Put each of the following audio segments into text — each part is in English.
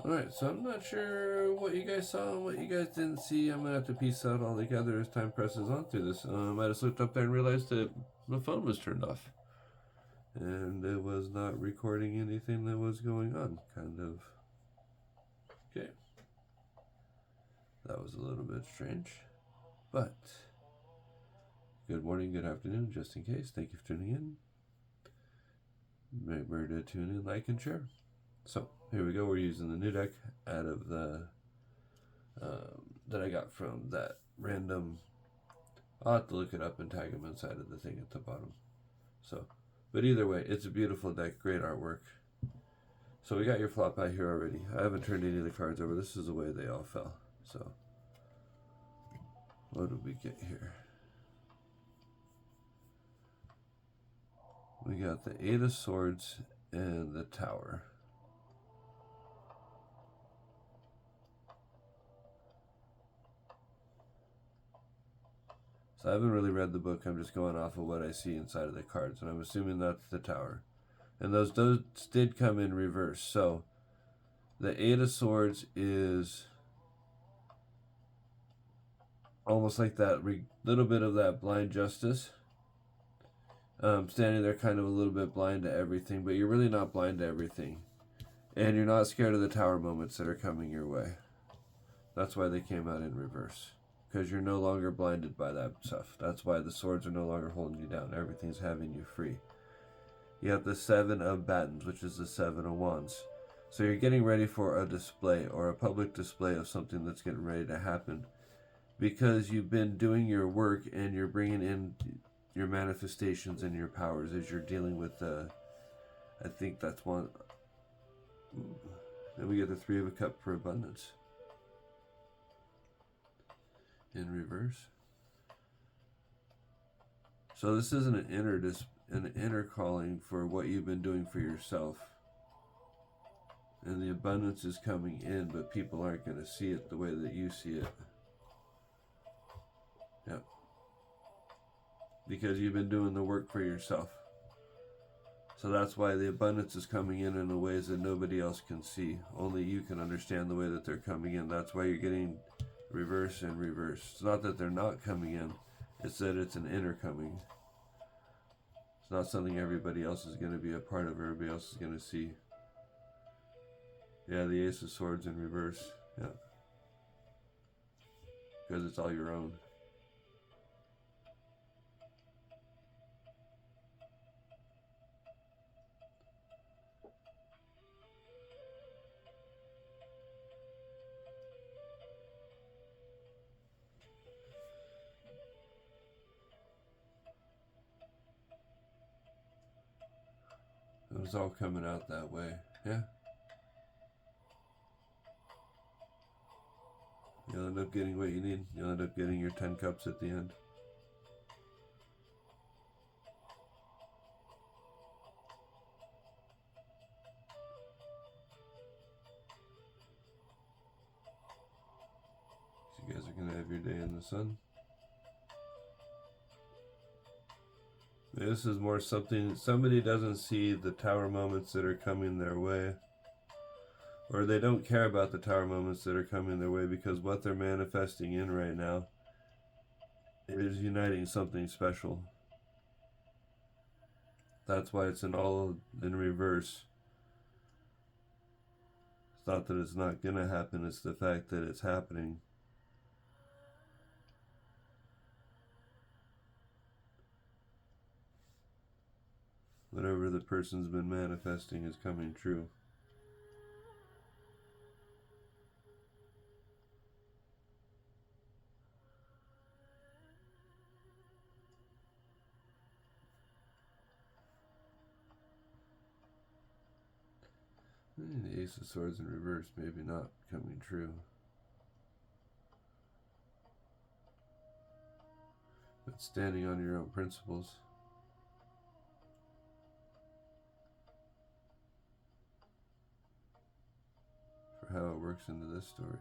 Alright, so I'm not sure what you guys saw and what you guys didn't see. I'm gonna have to piece out all together as time presses on through this. I just looked up there and realized that the phone was turned off. And it was not recording anything that was going on, kind of. Okay. That was a little bit strange. But, good morning, good afternoon, just in case. Thank you for tuning in. Remember to tune in, like, and share. So, here we go. We're using the new deck out of the that I got from that random. I'll have to look it up and tag them inside of the thing at the bottom. So, but either way, it's a beautiful deck, great artwork. So we got your flop out here already. I haven't turned any of the cards over. This is the way they all fell. So, what did we get here? We got the Eight of Swords and the Tower. So I haven't really read the book. I'm just going off of what I see inside of the cards, and I'm assuming that's the Tower. And those did come in reverse. So the Eight of Swords is almost like that little bit of that blind justice. Standing there kind of a little bit blind to everything, but you're really not blind to everything. And you're not scared of the Tower moments that are coming your way. That's why they came out in reverse. Because you're no longer blinded by that stuff. That's why the swords are no longer holding you down. Everything's having you free. You have the Seven of Batons, which is the Seven of Wands. So you're getting ready for a display or a public display of something that's getting ready to happen. Because you've been doing your work and you're bringing in your manifestations and your powers as you're dealing with I think that's one. Then we get the Three of a Cup for abundance. In reverse. So this isn't an inner calling for what you've been doing for yourself. And the abundance is coming in, but people aren't going to see it the way that you see it. Yep. Because you've been doing the work for yourself. So that's why the abundance is coming in the ways that nobody else can see. Only you can understand the way that they're coming in. That's why you're getting reverse and reverse. It's not that they're not coming in. It's that it's an inner coming. It's not something everybody else is going to be a part of, everybody else is going to see. Yeah, the Ace of Swords in reverse. Yeah. Because it's all your own. It was all coming out that way. Yeah. You'll end up getting what you need. You'll end up getting your 10 cups at the end. So you guys are going to have your day in the sun. This is more something, somebody doesn't see the Tower moments that are coming their way. Or they don't care about the Tower moments that are coming their way, because what they're manifesting in right now is uniting something special. That's why it's all in reverse. It's not that it's not going to happen, it's the fact that it's happening. Whatever the person's been manifesting is coming true. The Ace of Swords in reverse, maybe not coming true. But standing on your own principles. For how it works into this story.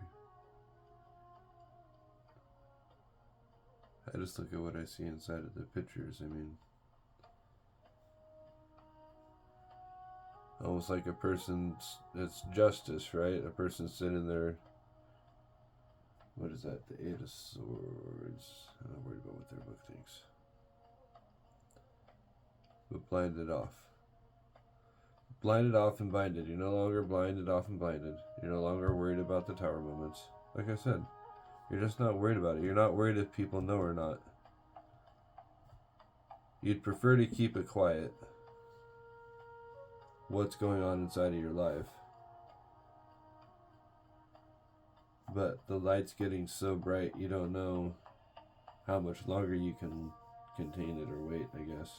I just look at what I see inside of the pictures. I mean, Almost like a person's, it's justice, right? A person sitting there. What is that? The Eight of Swords. I'm not worried about what their book thinks. But blinded off. Blinded off and blinded. You're no longer blinded off and blinded. You're no longer worried about the tower moments. Like I said, you're just not worried about it. You're not worried if people know or not. You'd prefer to keep it quiet. What's going on inside of your life. But the light's getting so bright, you don't know how much longer you can contain it or wait, I guess.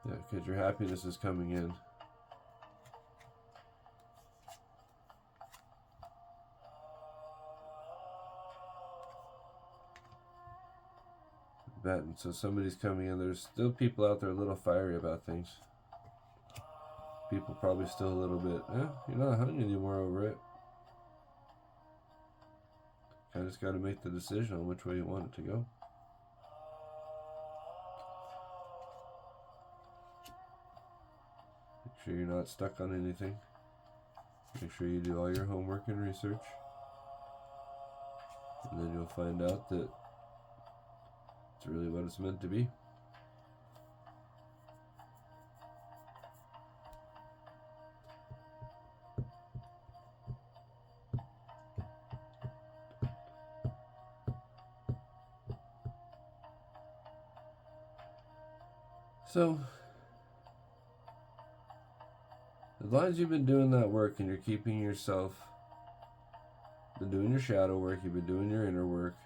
Yeah, because your happiness is coming in. Betting. So somebody's coming in. There's still people out there a little fiery about things. People probably still a little bit, you're not hung anymore over it. Kind of just got to make the decision on which way you want it to go. Make sure you're not stuck on anything. Make sure you do all your homework and research. And then you'll find out that it's really what it's meant to be. So, as long as you've been doing that work and you're keeping yourself, been doing your shadow work, you've been doing your inner work,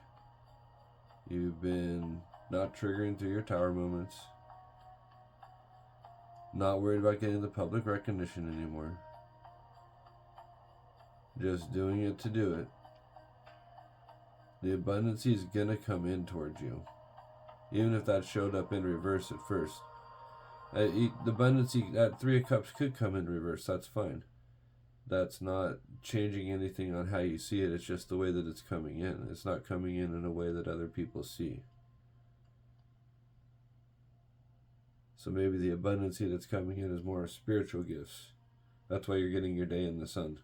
you've been not triggering through your tower moments, not worried about getting the public recognition anymore, just doing it to do it, the abundance is going to come in towards you. Even if that showed up in reverse at first. The abundance at 3 of Cups could come in reverse. That's fine. That's not changing anything on how you see it. It's just the way that it's coming in. It's not coming in a way that other people see. So maybe the abundance that's coming in is more spiritual gifts. That's why you're getting your day in the sun.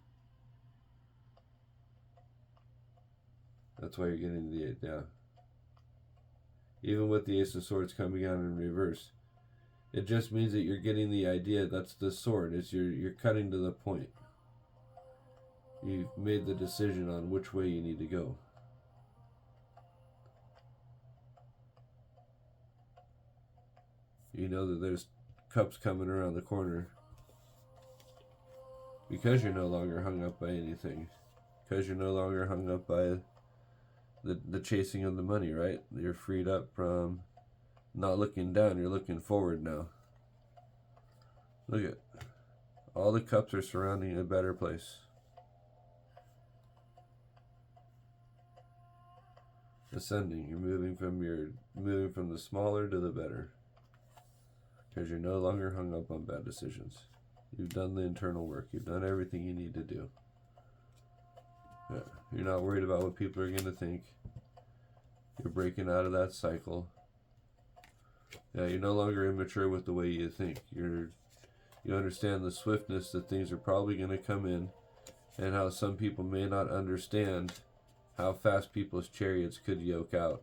That's why you're getting the, yeah. Even with the Ace of Swords coming out in reverse, it just means that you're getting the idea. That's the sword. It's you're cutting to the point. You've made the decision on which way you need to go. You know that there's cups coming around the corner because you're no longer hung up by anything. Because you're no longer hung up by the chasing of the money, right? You're freed up from not looking down. You're looking forward now. Look at all the cups are surrounding a better place. Ascending. You're moving from the smaller to the better. Because you're no longer hung up on bad decisions. You've done the internal work. You've done everything you need to do. Yeah. You're not worried about what people are going to think. You're breaking out of that cycle. Yeah, you're no longer immature with the way you think. You understand the swiftness that things are probably going to come in, and how some people may not understand how fast people's chariots could yoke out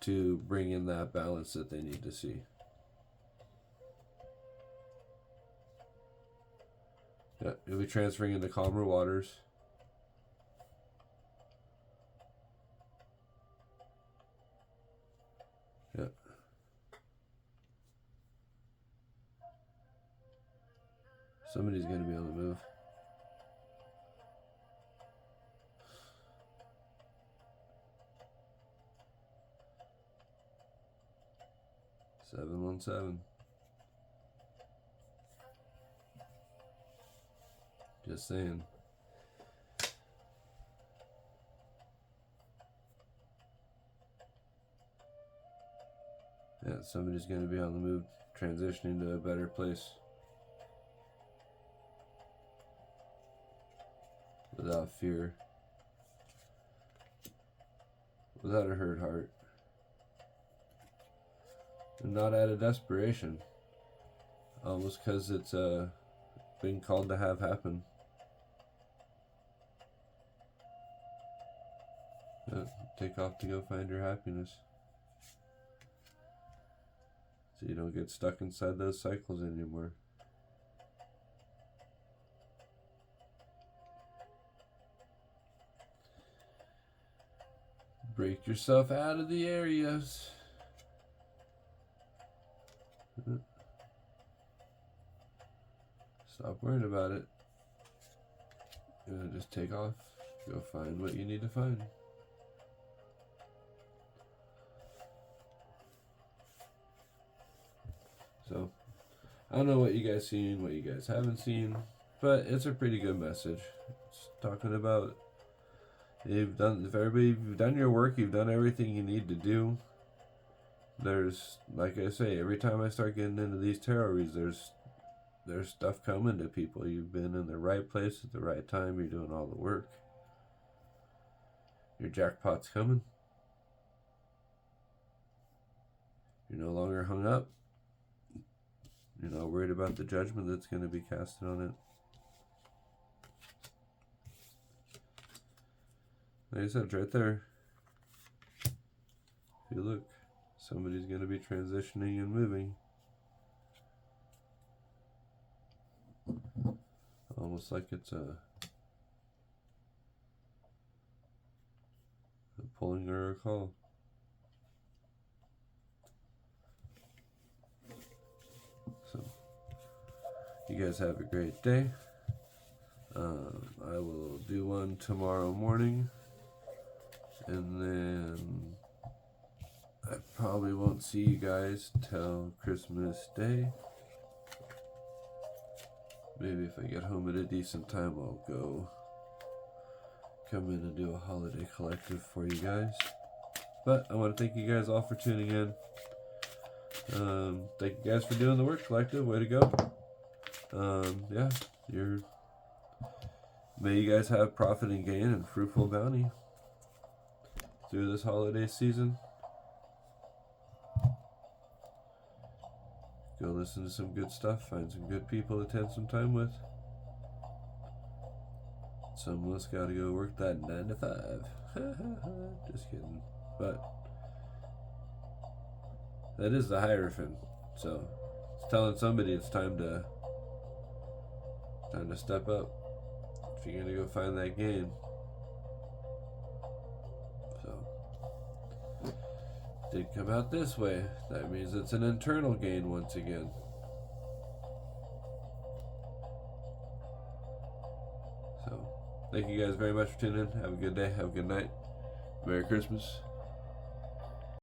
to bring in that balance that they need to see. Yeah, you'll be transferring into calmer waters. Yeah. Somebody's going to be on the move. Seven. Just saying. Yeah, somebody's going to be on the move, transitioning to a better place. Without fear. without a hurt heart. And not out of desperation. Almost because it's been called to have happen. Yeah, take off to go find your happiness. So you don't get stuck inside those cycles anymore. Break yourself out of the areas. Stop worrying about it. Just take off. Go find what you need to find. So, I don't know what you guys seen, what you guys haven't seen, but it's a pretty good message. It's talking about you've done your work, you've done everything you need to do. There's, like I say, every time I start getting into these tarot reads, there's stuff coming to people. You've been in the right place at the right time. You're doing all the work. Your jackpot's coming. You're no longer hung up. You're not worried about the judgment that's going to be casted on it. Like I said, it's right there. If you look, somebody's going to be transitioning and moving. Almost like it's a pulling or a call. So, you guys have a great day. I will do one tomorrow morning, and then I probably won't see you guys till Christmas Day. Maybe if I get home at a decent time, I'll come in and do a holiday collective for you guys. But I want to thank you guys all for tuning in. Thank you guys for doing the work, collective. Way to go. Yeah, may you guys have profit and gain and fruitful bounty through this holiday season. Go listen to some good stuff, find some good people to attend some time with. Some of us gotta go work that 9 to 5. Just kidding. But that is the Hierophant. So it's telling somebody it's time to step up. If you're gonna go find that gain. So did come out this way. That means it's an internal gain once again. So thank you guys very much for tuning in. Have a good day. Have a good night. Merry Christmas.